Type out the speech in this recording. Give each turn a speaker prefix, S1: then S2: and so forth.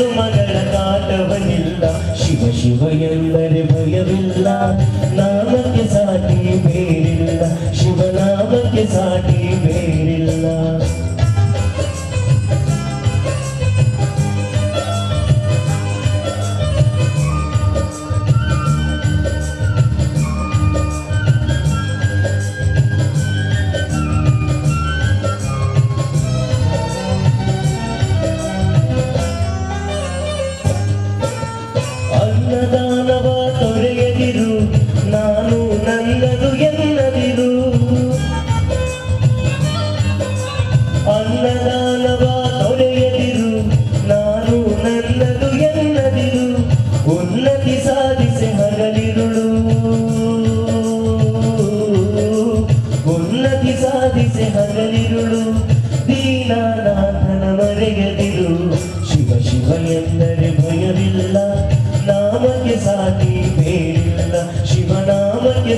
S1: ಹೆಣ್ಣು ಮಗಳ ಕಾಟವನಿಲ್ಲ ಶಿವ ಶಿವ ಎಂದರೆ ಭಯವಿಲ್ಲ ನಾಮಕ್ಕೆ ಸಾಟಿ ಬೇರಿಲ್ಲ ಶಿವನಾಮಕ್ಕೆ ಸಾಟಿ ಬೇರಿಲ್ಲ ಅನ್ನದಾನವ ತೊರೆಯದಿರು ನಾನು ನನ್ನದು ಎನ್ನದಿರು ಅನ್ನದಾನವ ತೊರೆಯದಿರು ನಾನು ನನ್ನದು ಎನ್ನದಿರು ಉನ್ನತಿ ಸಾಧಿಸಿ ಹಗಲಿರುಳು ಉನ್ನತಿ ಸಾಧಿಸಿ ಹಗಲಿರುಳು ದೀನನಾಥನ ಮರೆಯದಿರು ಶಿವ ಶಿವ ಎಂದರೆ ಭಯವಿಲ್ಲ ನಾಮಕ್ಕೆ ಸಾಟಿ ಬೇರಿಲ್ಲ ಶಿವನಾಮಕ್ಕೆ